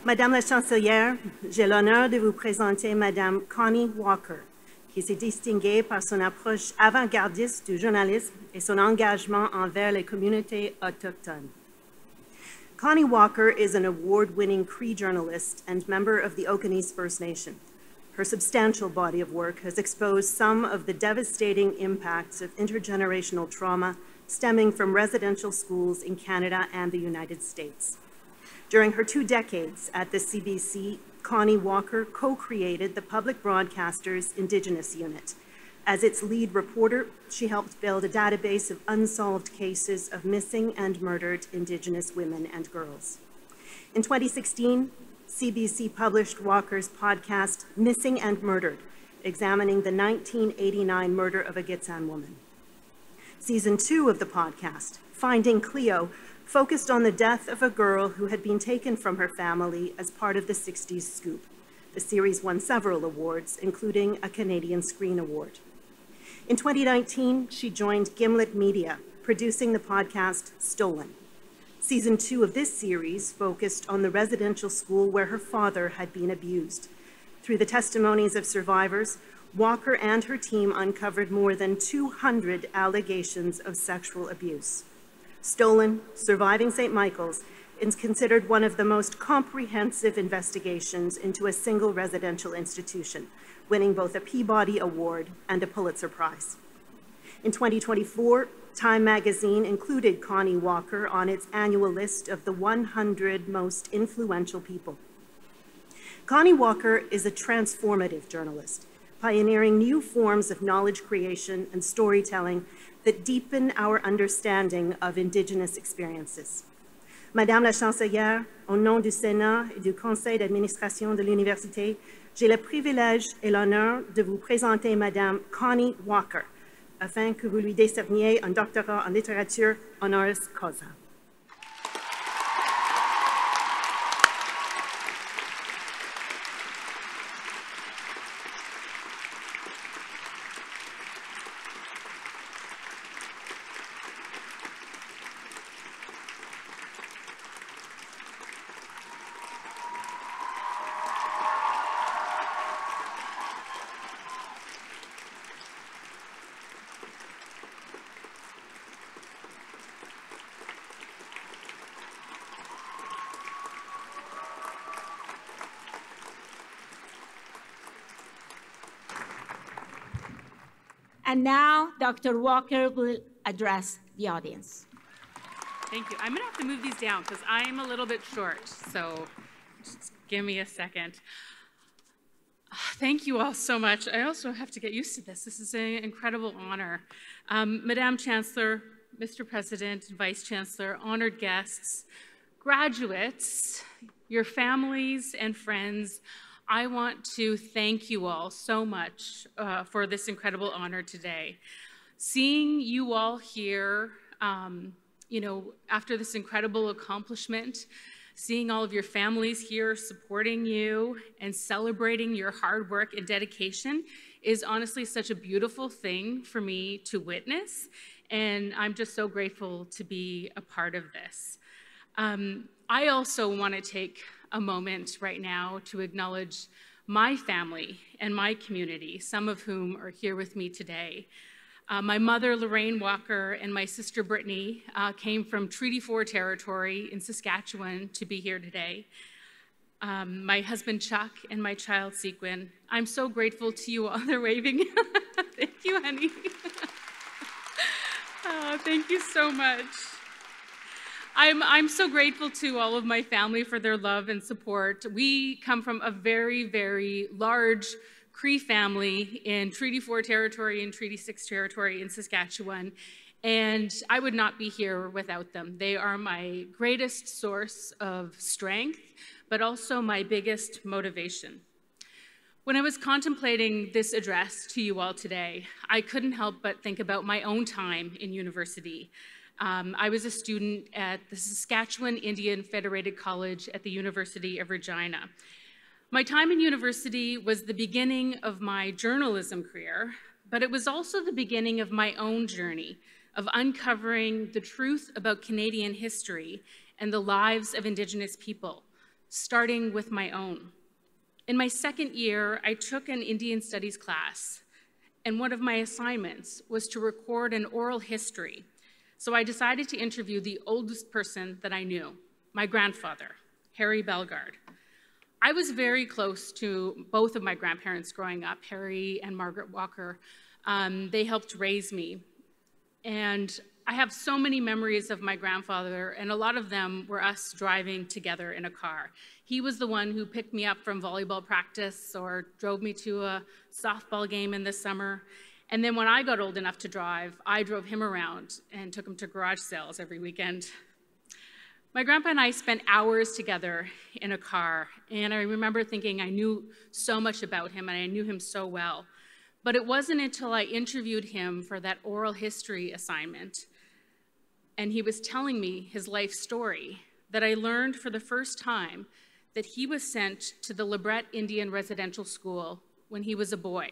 Madame la Chancelière, j'ai l'honneur de vous présenter Madame Connie Walker, qui s'est distinguée par son approche avant-gardiste du journalisme et son engagement envers les communautés autochtones. Connie Walker is an award-winning Cree journalist and member of the Okanese First Nation. Her substantial body of work has exposed some of the devastating impacts of intergenerational trauma stemming from residential schools in Canada and the United States. During her 2 decades at the CBC, Connie Walker co-created the public broadcaster's Indigenous unit. As its lead reporter, she helped build a database of unsolved cases of missing and murdered Indigenous women and girls. In 2016, CBC published Walker's podcast, Missing and Murdered, examining the 1989 murder of a Gitxsan woman. Season 2 of the podcast, Finding Cleo, focused on the death of a girl who had been taken from her family as part of the Sixties Scoop. The series won several awards, including a Canadian Screen Award. In 2019, she joined Gimlet Media, producing the podcast Stolen. Season 2 of this series focused on the residential school where her father had been abused. Through the testimonies of survivors, Walker and her team uncovered more than 200 allegations of sexual abuse. Stolen, Surviving St. Michael's, is considered one of the most comprehensive investigations into a single residential institution, winning both a Peabody Award and a Pulitzer Prize. In 2024, Time magazine included Connie Walker on its annual list of the 100 most influential people. Connie Walker is a transformative journalist, pioneering new forms of knowledge creation and storytelling that deepen our understanding of Indigenous experiences. Madame la Chancelière, au nom du Sénat et du Conseil d'administration de l'Université, j'ai le privilège et l'honneur de vous présenter Madame Connie Walker, afin que vous lui décerniez un doctorat en littérature honoris causa. And now, Dr. Walker will address the audience. Thank you. I'm going to have to move these down because I'm a little bit short, so just give me a second. Thank you all so much. I also have to get used to this. This is an incredible honor. Madam Chancellor, Mr. President, Vice Chancellor, honored guests, graduates, your families and friends, I want to thank you all so much for this incredible honor today. Seeing you all here, after this incredible accomplishment, seeing all of your families here supporting you and celebrating your hard work and dedication is honestly such a beautiful thing for me to witness, and I'm just so grateful to be a part of this. I also want to take a moment right now to acknowledge my family and my community, some of whom are here with me today. My mother, Lorraine Walker, and my sister, Brittany, came from Treaty 4 territory in Saskatchewan to be here today. My husband, Chuck, and my child, Sequin. I'm so grateful to you all. They're waving. Thank you, honey. Oh, thank you so much. I'm so grateful to all of my family for their love and support. We come from a very, very large Cree family in Treaty 4 territory and Treaty 6 territory in Saskatchewan, and I would not be here without them. They are my greatest source of strength, but also my biggest motivation. When I was contemplating this address to you all today, I couldn't help but think about my own time in university. I was a student at the Saskatchewan Indian Federated College at the University of Regina. My time in university was the beginning of my journalism career, but it was also the beginning of my own journey of uncovering the truth about Canadian history and the lives of Indigenous people, starting with my own. In my second year, I took an Indian Studies class, and one of my assignments was to record an oral history. So I decided to interview the oldest person that I knew, my grandfather, Harry Bellegarde. I was very close to both of my grandparents growing up, Harry and Margaret Walker. They helped raise me. And I have so many memories of my grandfather, and a lot of them were us driving together in a car. He was the one who picked me up from volleyball practice or drove me to a softball game in the summer. And then when I got old enough to drive, I drove him around and took him to garage sales every weekend. My grandpa and I spent hours together in a car, and I remember thinking I knew so much about him and I knew him so well. But it wasn't until I interviewed him for that oral history assignment, and he was telling me his life story, that I learned for the first time that he was sent to the Litt Indian Residential School when he was a boy,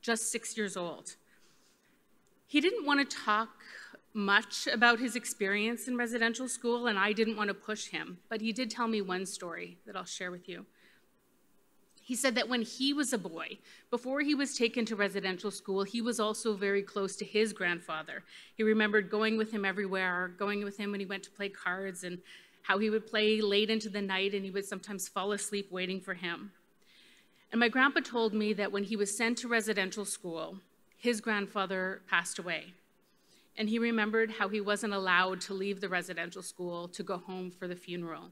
just 6 years old. He didn't want to talk much about his experience in residential school, and I didn't want to push him, but he did tell me one story that I'll share with you. He said that when he was a boy, before he was taken to residential school, he was also very close to his grandfather. He remembered going with him everywhere, going with him when he went to play cards, and how he would play late into the night, and he would sometimes fall asleep waiting for him. And my grandpa told me that when he was sent to residential school, his grandfather passed away. And he remembered how he wasn't allowed to leave the residential school to go home for the funeral.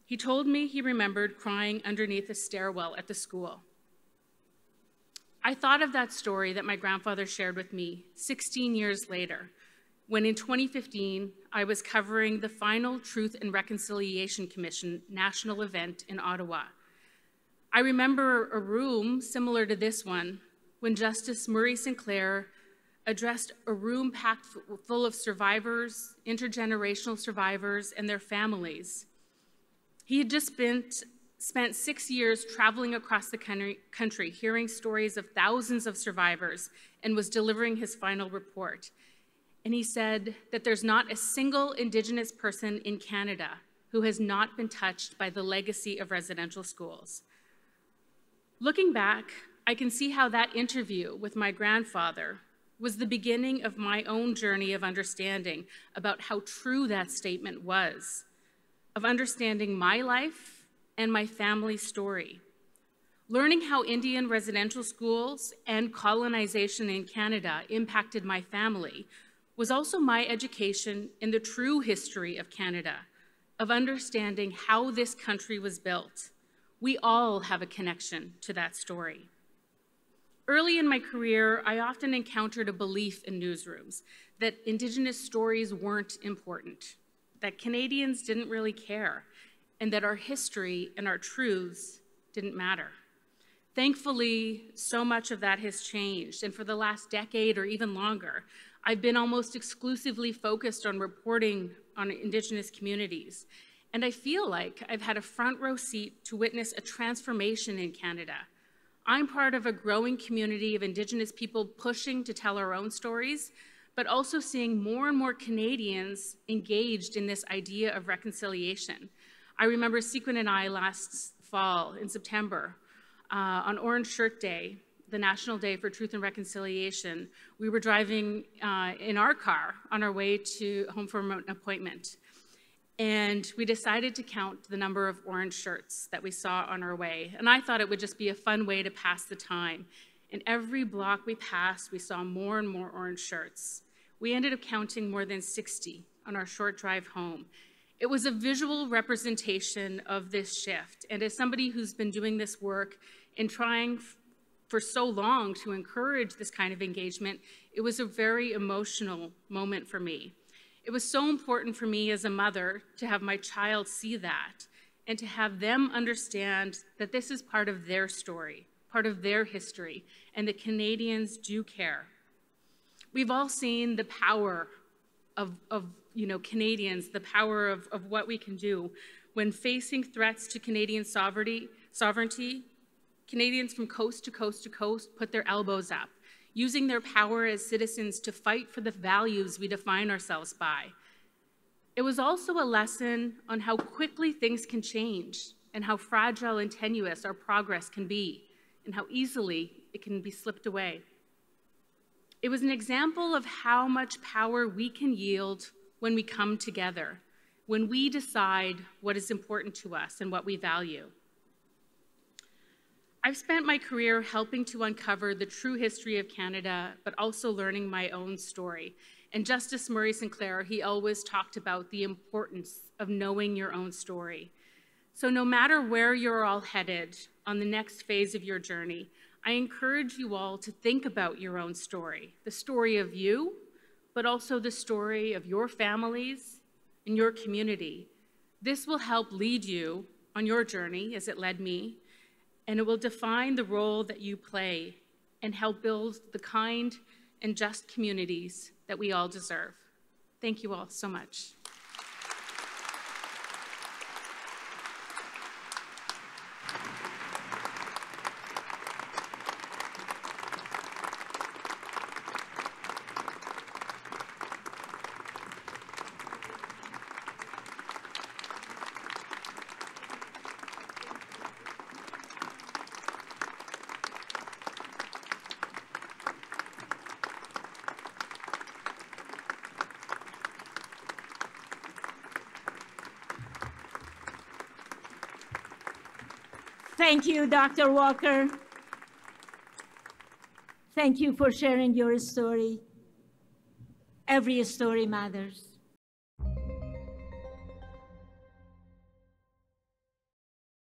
He told me he remembered crying underneath a stairwell at the school. I thought of that story that my grandfather shared with me 16 years later, when in 2015, I was covering the final Truth and Reconciliation Commission national event in Ottawa. I remember a room similar to this one when Justice Murray Sinclair addressed a room packed full of survivors, intergenerational survivors, and their families. He had just spent 6 years traveling across the country, hearing stories of thousands of survivors, and was delivering his final report. And he said that there's not a single Indigenous person in Canada who has not been touched by the legacy of residential schools. Looking back, I can see how that interview with my grandfather was the beginning of my own journey of understanding about how true that statement was, of understanding my life and my family's story. Learning how Indian residential schools and colonization in Canada impacted my family was also my education in the true history of Canada, of understanding how this country was built. We all have a connection to that story. Early in my career, I often encountered a belief in newsrooms that Indigenous stories weren't important, that Canadians didn't really care, and that our history and our truths didn't matter. Thankfully, so much of that has changed, and for the last decade or even longer, I've been almost exclusively focused on reporting on Indigenous communities, and I feel like I've had a front row seat to witness a transformation in Canada. I'm part of a growing community of Indigenous people pushing to tell our own stories, but also seeing more and more Canadians engaged in this idea of reconciliation. I remember Sequin and I last fall in September on Orange Shirt Day, the National Day for Truth and Reconciliation. We were driving in our car on our way home from an appointment. And we decided to count the number of orange shirts that we saw on our way. And I thought it would just be a fun way to pass the time. And every block we passed, we saw more and more orange shirts. We ended up counting more than 60 on our short drive home. It was a visual representation of this shift. And as somebody who's been doing this work and trying for so long to encourage this kind of engagement, it was a very emotional moment for me. It was so important for me as a mother to have my child see that and to have them understand that this is part of their story, part of their history, and that Canadians do care. We've all seen the power of Canadians, the power of what we can do. When facing threats to Canadian sovereignty, Canadians from coast to coast to coast put their elbows up, using their power as citizens to fight for the values we define ourselves by. It was also a lesson on how quickly things can change and how fragile and tenuous our progress can be and how easily it can be slipped away. It was an example of how much power we can yield when we come together, when we decide what is important to us and what we value. I've spent my career helping to uncover the true history of Canada, but also learning my own story. And Justice Murray Sinclair, he always talked about the importance of knowing your own story. So no matter where you're all headed on the next phase of your journey, I encourage you all to think about your own story, the story of you, but also the story of your families and your community. This will help lead you on your journey, as it led me, and it will define the role that you play and help build the kind and just communities that we all deserve. Thank you all so much. Thank you, Dr. Walker. Thank you for sharing your story. Every story matters.